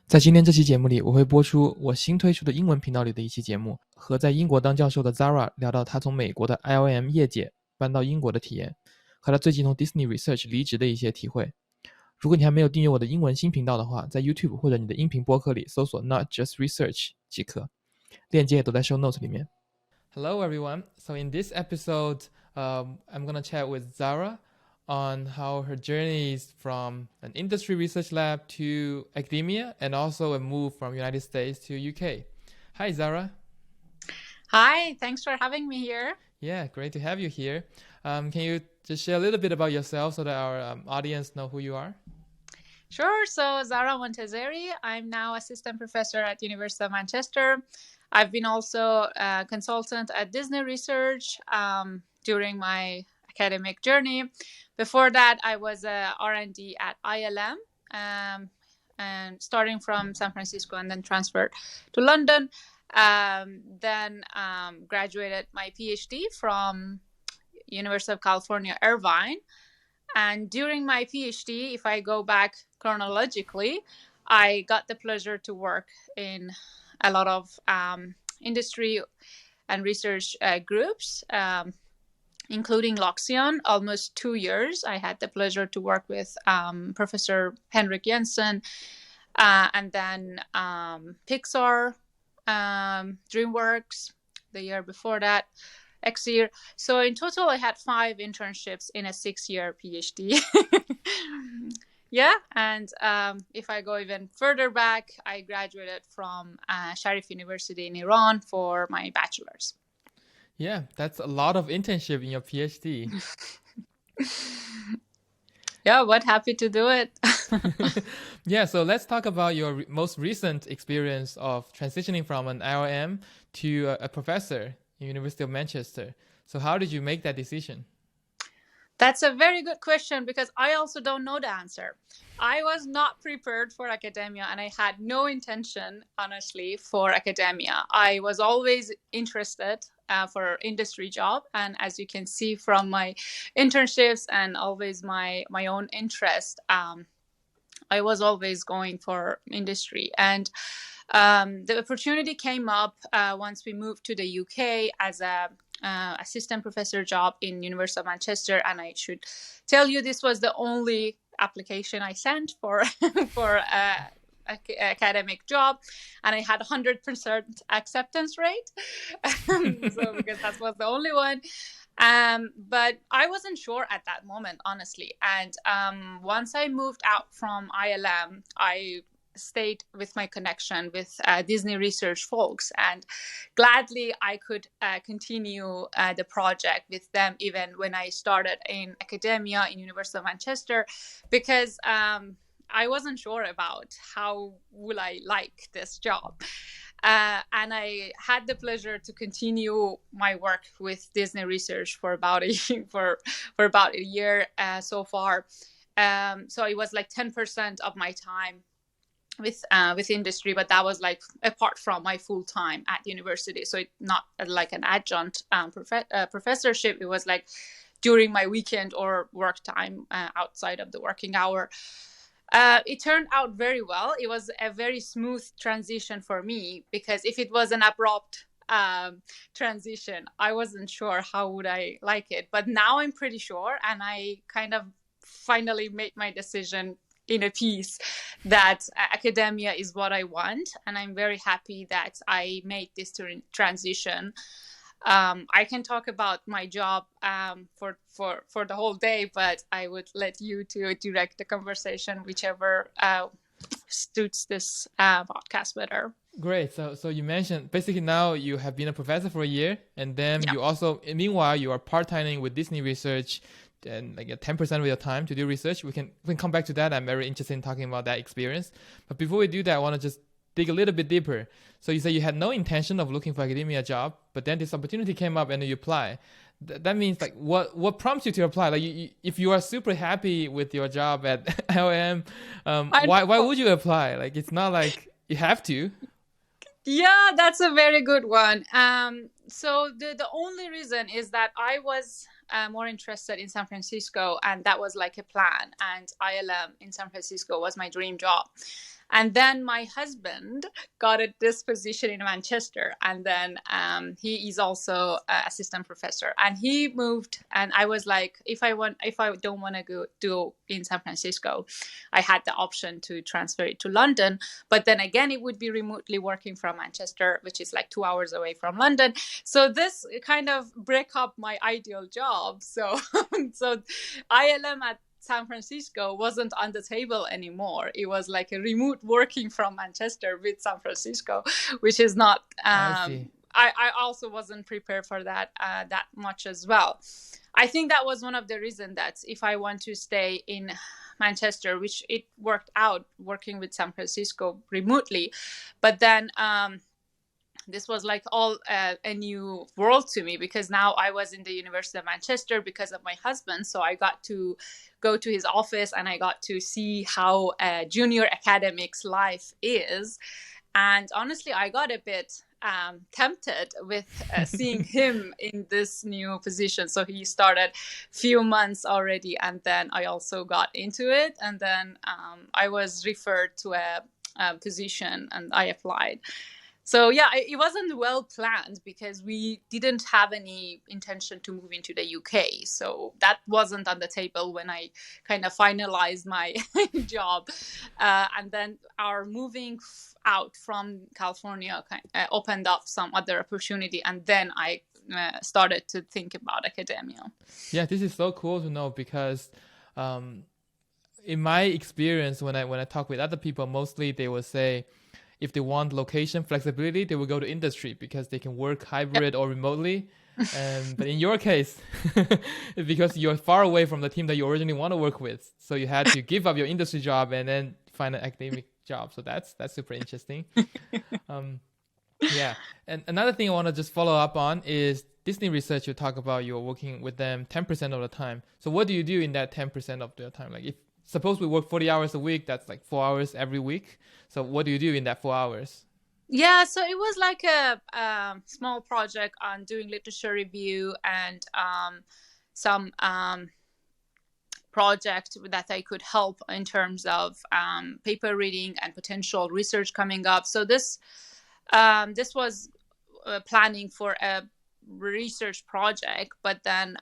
在今天这期节目里，我会播出我新推出的英文频道里的一期节目，和在英国当教授的 Zahra 聊到她从美国的 IOM 业界搬到英国的体验，和她最近从 Disney Research 离职的一些体会。如果你还没有订阅我的英文新频道的话，在 YouTube 或者你的音频播客里搜索 Not Just Research 即可，链接也都在 Show Notes 里面。Hello everyone. So in this episode, I'm going to chat with Zahra on how her journey is from an industry research lab to academia and also a move from United States to UK. Hi, Zahra. Hi, thanks for having me here. Yeah, great to have you here. Can you just share a little bit about yourself so that our audience know who you are? Sure. So Zahra Montazeri, I'm now assistant professor at University of Manchester. I've been also a consultant at Disney Research during my academic journey. Before that, I was a R&D at ILM, and starting from San Francisco and then transferred to London. Then graduated my PhD from University of California, Irvine. And during my PhD, if I go back chronologically, I got the pleasure to work in a lot of industry and research groups, including Loxion, almost 2 years. I had the pleasure to work with Professor Henrik Jensen, and then Pixar, DreamWorks, the year before that, X year. So in total, I had 5 internships in a 6-year PhD. Yeah, and if I go even further back, I graduated from Sharif University in Iran for my bachelor's. Yeah, that's a lot of internship in your PhD. Yeah, but happy to do it. Yeah, so let's talk about your most recent experience of transitioning from an IOM to a professor in University of Manchester. So how did you make that decision? That's a very good question because I also don't know the answer. I was not prepared for academia and I had no intention, honestly, for academia. I was always interested for industry job. And as you can see from my internships and always my own interest, I was always going for industry. And the opportunity came up once we moved to the UK as a assistant professor job in University of Manchester, and I should tell you this was the only application I sent for academic job, and I had 100% acceptance rate. So because that was the only one. But I wasn't sure at that moment, honestly. And once I moved out from ILM, I stayed with my connection with Disney Research folks, and gladly I could continue the project with them even when I started in academia in University of Manchester, because I wasn't sure about how will I like this job. And I had the pleasure to continue my work with Disney Research for about a year so far. So it was like 10% of my time with industry, but that was like apart from my full time at university. So it's not like an adjunct professorship. It was like during my weekend or work time outside of the working hour. It turned out very well. It was a very smooth transition for me, because if it was an abrupt transition, I wasn't sure how would I like it. But now I'm pretty sure, and I kind of finally made my decision in a piece that academia is what I want, and I'm very happy that I made this transition. I can talk about my job for the whole day, but I would let you to direct the conversation, whichever suits this podcast better. Great. So you mentioned basically now you have been a professor for a year, and then you also, meanwhile, you are part-timing with Disney Research, and like 10% of your time to do research. We can come back to that. I'm very interested in talking about that experience. But before we do that, I want to just dig a little bit deeper. So you say you had no intention of looking for academia job, but then this opportunity came up and you apply. That means like what prompts you to apply? Like if you are super happy with your job at IOM, why would you apply? Like it's not like you have to. Yeah, that's a very good one. So the only reason is that I was more interested in San Francisco, and that was like a plan. And ILM in San Francisco was my dream job. And then my husband got this position in Manchester, and then he is also assistant professor, and he moved. And I was like, if I don't want to go do in San Francisco, I had the option to transfer it to London. But then again, it would be remotely working from Manchester, which is like 2 hours away from London. So this kind of break up my ideal job. So ILM at San Francisco wasn't on the table anymore. It was like a remote working from Manchester with San Francisco, which is not. I also wasn't prepared for that that much as well. I think that was one of the reasons that if I want to stay in Manchester, which it worked out working with San Francisco remotely, but then this was like all a new world to me, because now I was in the University of Manchester because of my husband. So I got to go to his office and I got to see how junior academics life is. And honestly, I got a bit tempted with seeing him in this new position. So he started few months already, and then I also got into it, and then I was referred to a position and I applied. So yeah, it wasn't well planned because we didn't have any intention to move into the UK. So that wasn't on the table when I kind of finalized my job. And then our moving out from California opened up some other opportunity. And then I started to think about academia. Yeah, this is so cool to know, because in my experience, when I talk with other people, mostly they will say, if they want location flexibility, they will go to industry because they can work hybrid or remotely. But in your case, because you're far away from the team that you originally want to work with, so you had to give up your industry job and then find an academic job. So that's super interesting. Yeah. And another thing I want to just follow up on is Disney research. You talk about you're working with them 10% of the time. So what do you do in that 10% of the time? Like, if suppose we work 40 hours a week, that's like 4 hours every week. So what do you do in that 4 hours? Yeah, so it was like a small project on doing literature review and some project that I could help in terms of paper reading and potential research coming up. So this was planning for a research project, but then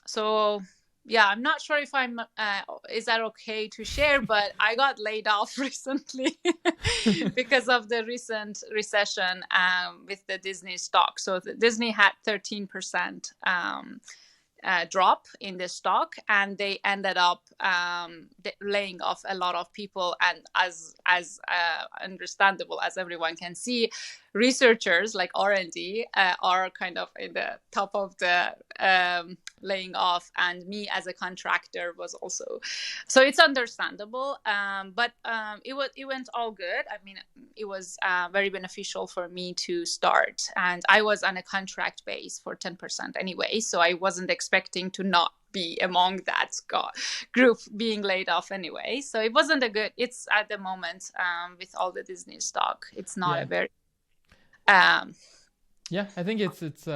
so yeah, I'm not sure if I'm, is that okay to share, but I got laid off recently because of the recent recession with the Disney stock. So Disney had 13% drop in the stock, and they ended up laying off a lot of people. And as understandable as everyone can see, researchers like R&D are kind of in the top of the laying off, and me as a contractor was also. So it's understandable, but it went all good. I mean, it was very beneficial for me to start, and I was on a contract base for 10% anyway, so I wasn't expecting to not be among that group being laid off anyway. So it wasn't a good. It's at the moment with all the Disney stock, it's not a very. Yeah, I think it's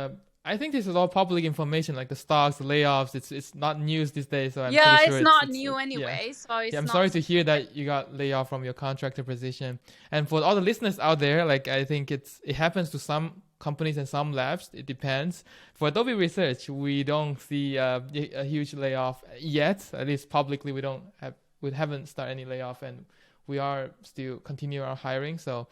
I think this is all public information, like the stocks, the layoffs. It's not news these days, so I'm pretty sure it's not new anyway. Yeah. So it's I'm sorry to hear that you got laid off from your contractor position. And for all the listeners out there, like, I think it happens to some companies and some labs. It depends. For Adobe Research, we don't see a huge layoff yet. At least publicly, we haven't started any layoff, and we are still continue our hiring. So.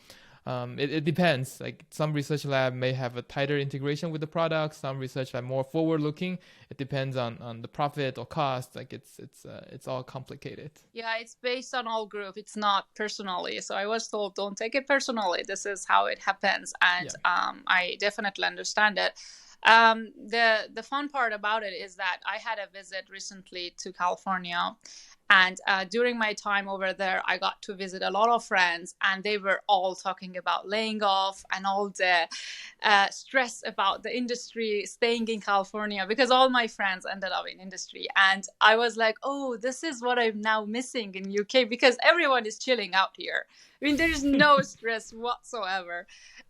It depends. Like, some research lab may have a tighter integration with the product. Some research lab more forward-looking. It depends on the profit or cost. Like, it's all complicated. Yeah, it's based on all group. It's not personally. So I was told, don't take it personally. This is how it happens, and I definitely understand it. The fun part about it is that I had a visit recently to California. And during my time over there, I got to visit a lot of friends, and they were all talking about laying off and all the stress about the industry staying in California, because all my friends ended up in industry. And I was like, oh, this is what I'm now missing in UK, because everyone is chilling out here. mean, there's no stress whatsoever.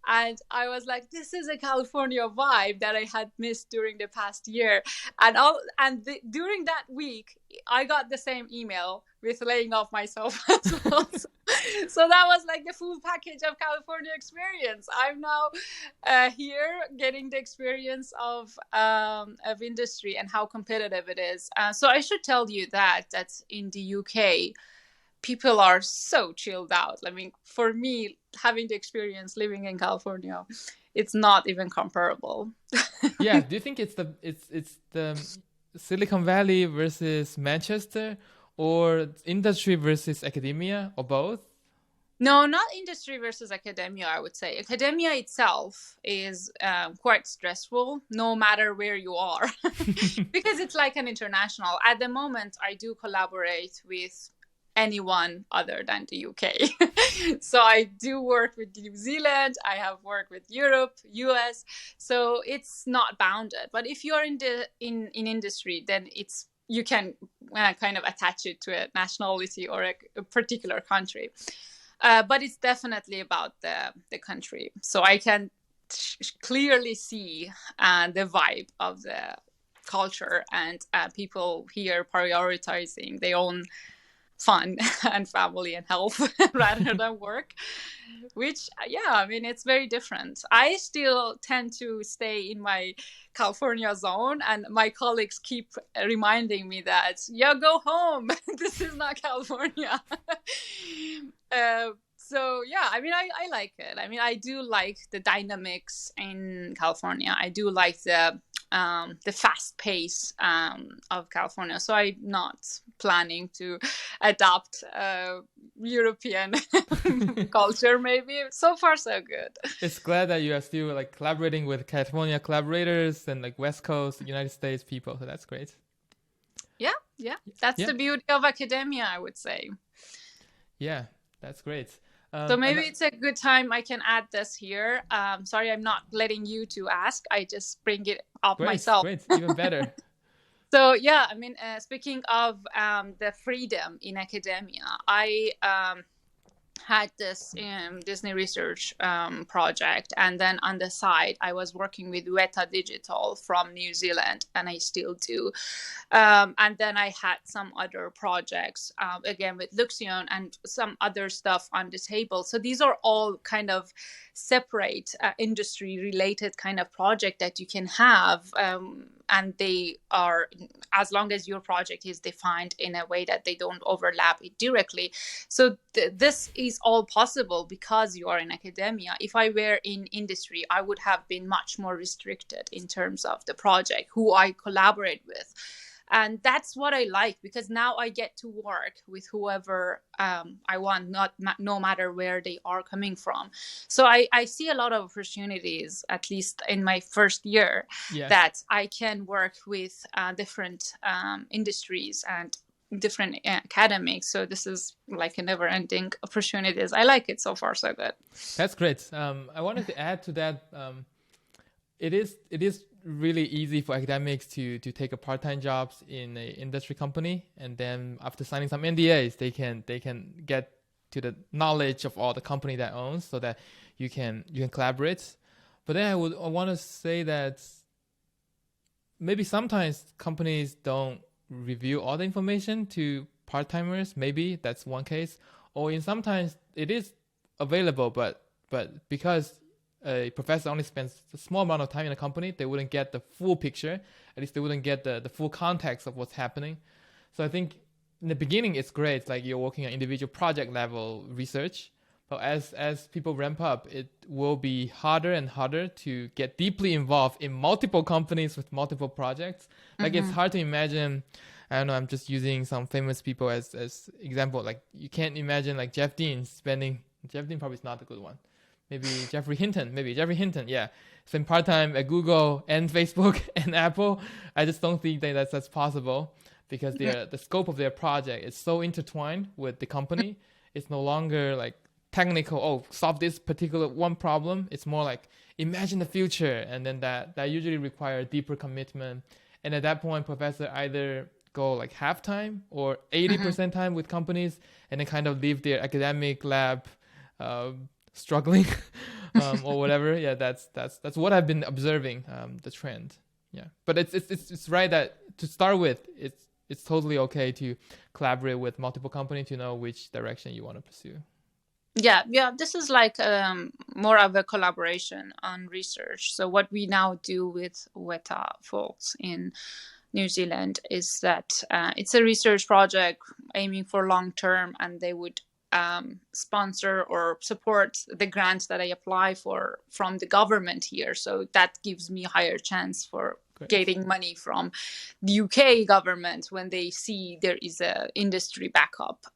And I was like, this is a California vibe that I had missed during the past year. And during that week, I got the same email with laying off myself as well. So that was like the full package of California experience. I'm now here getting the experience of industry and how competitive it is. So I should tell you that in the UK, people are so chilled out. I mean, for me, having the experience living in California, it's not even comparable. Yeah. Do you think it's the Silicon Valley versus Manchester, or industry versus academia, or both? No, not industry versus academia, I would say. Academia itself is quite stressful, no matter where you are, because it's like an international. At the moment, I do collaborate with anyone other than the UK. So I do work with New Zealand, I have worked with Europe, US, so it's not bounded. But if you're in industry, then you can kind of attach it to a nationality or a particular country. But it's definitely about the country. So I can clearly see the vibe of the culture, and people here prioritizing their own fun and family and health rather than work, which, yeah, I mean, it's very different. I still tend to stay in my California zone, and my colleagues keep reminding me that, yeah, go home. This is not California. So yeah, I mean, I like it. I mean, I do like the dynamics in California. I do like the fast pace of California. So I'm not planning to adopt European culture. Maybe so far so good. It's glad that you are still like collaborating with California collaborators and like West Coast United States people. So that's great. Yeah. That's the beauty of academia, I would say. Yeah, that's great. So maybe it's a good time I can add this here. Sorry, I'm not letting you to ask. I just bring it up myself. Great, even better. So yeah, I mean, speaking of the freedom in academia, I had this Disney research project, and then on the side I was working with Weta Digital from New Zealand, and I still do, and then I had some other projects again with Luxion and some other stuff on the table. So these are all kind of separate industry related kind of project that you can have, and they are, as long as your project is defined in a way that they don't overlap it directly. So this is all possible because you are in academia. If I were in industry, I would have been much more restricted in terms of the project, who I collaborate with. And that's what I like, because now I get to work with whoever I want, no matter where they are coming from. So I see a lot of opportunities, at least in my first year, that I can work with different industries and different academics. So this is like a never-ending opportunities. I like it so far, so good. That's great. I wanted to add to that. It is really easy for academics to take a part-time jobs in an industry company, and then after signing some NDAs, they can get to the knowledge of all the company that owns, so that you can collaborate. But then I want to say that maybe sometimes companies don't reveal all the information to part-timers. Maybe that's one case, or in sometimes it is available, but because a professor only spends a small amount of time in a company, they wouldn't get the full picture. At least they wouldn't get the full context of what's happening. So I think in the beginning, it's great, like you're working on individual project level research. But as people ramp up, it will be harder and harder to get deeply involved in multiple companies with multiple projects. Like it's hard to imagine, I don't know, I'm just using some famous people as example. Like you can't imagine like Jeff Dean probably is not a good one. Maybe Jeffrey Hinton, yeah. Spend part-time at Google and Facebook and Apple. I just don't think that that's possible, because the scope of their project is so intertwined with the company. It's no longer like technical, solve this particular one problem. It's more like imagine the future, and then that usually requires deeper commitment. And at that point, professor either go like half time or 80% time with companies, and then kind of leave their academic lab struggling or whatever. Yeah, that's what I've been observing, the trend. Yeah, but it's right that to start with, it's totally okay to collaborate with multiple companies to know which direction you want to pursue. Yeah, this is like more of a collaboration on research. So what we now do with Weta folks in New Zealand is that it's a research project aiming for long term, and they would sponsor or support the grant that I apply for from the government here. So that gives me a higher chance for getting money from the UK government when they see there is a industry backup.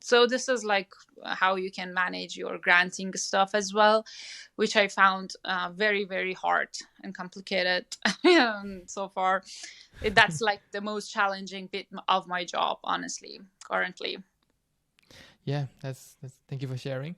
So this is like how you can manage your granting stuff as well, which I found very, very hard and complicated so far. That's like the most challenging bit of my job, honestly, currently. Yeah, that's thank you for sharing.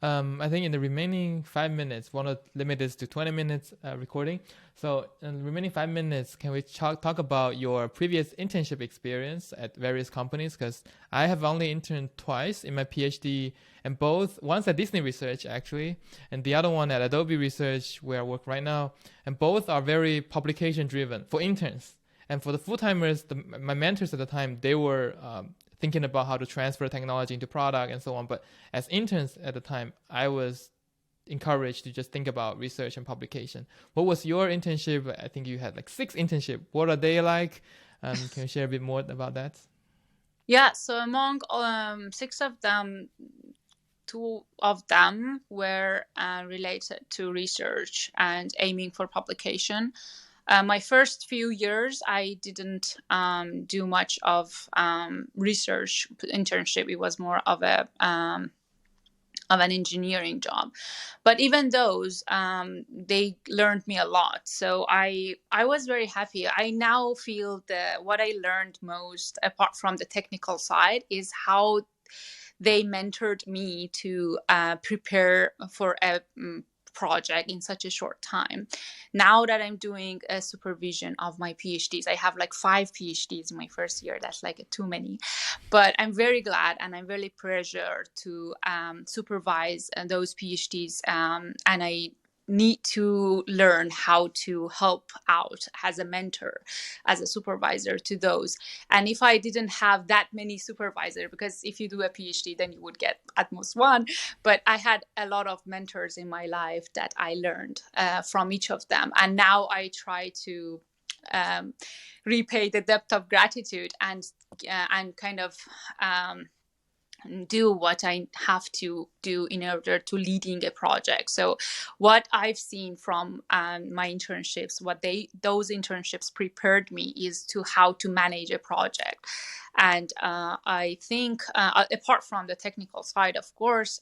I think in the remaining 5 minutes, want to limit this to 20 minutes recording. So in the remaining 5 minutes, can we talk about your previous internship experience at various companies? Because I have only interned twice in my PhD, and once at Disney Research actually, and the other one at Adobe Research where I work right now. And both are very publication driven for interns. And for the full-timers, my mentors at the time, they were thinking about how to transfer technology into product and so on. But as interns at the time, I was encouraged to just think about research and publication. What was your internship? I think you had like 6 internships. What are they like? Can you share a bit more about that? Yeah, so among 6 of them, 2 of them were related to research and aiming for publication. My first few years, I didn't do much of research internship. It was more of an engineering job. But even those, they learned me a lot. So I was very happy. I now feel that what I learned most, apart from the technical side, is how they mentored me to prepare for a project in such a short time. Now that I'm doing a supervision of my PhDs, I have like 5 PhDs in my first year. That's like too many, but I'm very glad and I'm very pressured to supervise those PhDs, and I need to learn how to help out as a mentor, as a supervisor to those. And if I didn't have that many supervisors, because if you do a PhD, then you would get at most 1. But I had a lot of mentors in my life that I learned from each of them. And now I try to repay the debt of gratitude and kind of do what I have to do in order to leading a project. So what I've seen from my internships, those internships prepared me is to how to manage a project. And I think apart from the technical side, of course,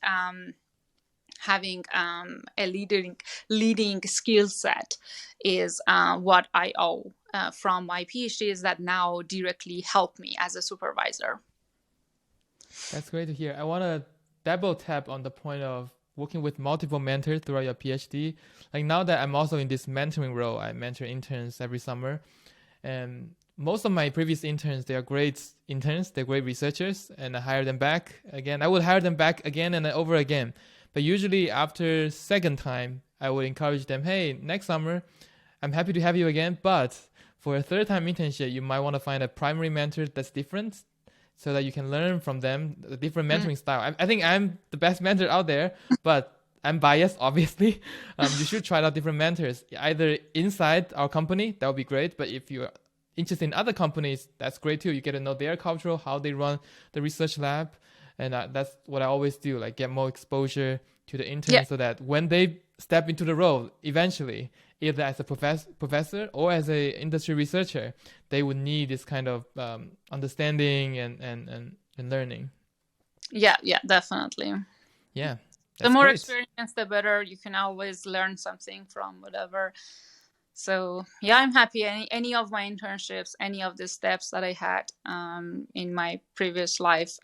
having a leading skill set is what I owe from my PhDs that now directly help me as a supervisor. That's great to hear. I want to double tap on the point of working with multiple mentors throughout your PhD. Like now that I'm also in this mentoring role, I mentor interns every summer. And most of my previous interns, they are great interns. They're great researchers. And I hire them back again. I would hire them back again and over again. But usually after second time, I would encourage them, hey, next summer, I'm happy to have you again. But for a third time internship, you might want to find a primary mentor that's different, so that you can learn from them, the different mentoring style. I think I'm the best mentor out there, but I'm biased, obviously. You should try out different mentors, either inside our company, that would be great. But if you're interested in other companies, that's great too. You get to know their culture, how they run the research lab. And that's what I always do, like get more exposure to the interns so that when they step into the role, eventually, either as a professor or as an industry researcher, they would need this kind of understanding and learning. Yeah, definitely. Yeah. The more experience, the better. You can always learn something from whatever. So yeah, I'm happy. Any of my internships, any of the steps that I had in my previous life,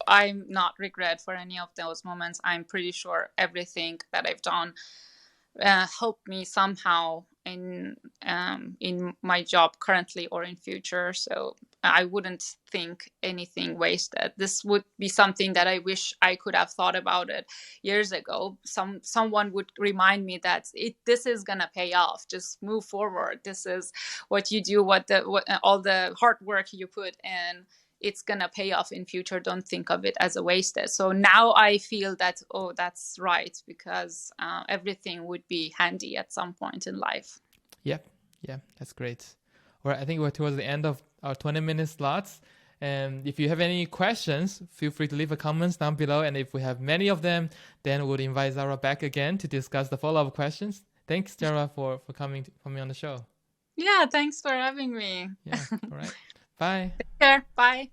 I'm not regret for any of those moments. I'm pretty sure everything that I've done helped me somehow in my job currently or in future. So I wouldn't think anything wasted. This would be something that I wish I could have thought about it years ago. Someone would remind me that this is gonna pay off. Just move forward. This is what you do. What all the hard work you put in, it's gonna pay off in future. Don't think of it as a wasted. So now I feel that, oh, that's right, because everything would be handy at some point in life. Yep. Yeah, that's great. All right, I think we're towards the end of our 20-minute slots. And if you have any questions, feel free to leave a comments down below. And if we have many of them, then we'll invite Zahra back again to discuss the follow-up questions. Thanks, Zahra, for coming on the show. Yeah, thanks for having me. Yeah, all right. Bye. Take care. Bye.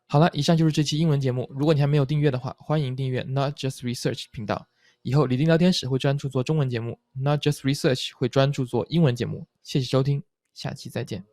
好了，以上就是这期英文节目。如果你还没有订阅的话，欢迎订阅 Not Just Research 频道。以后李丁聊天室会专注做中文节目， Not Just Research 会专注做英文节目。谢谢收听，下期再见。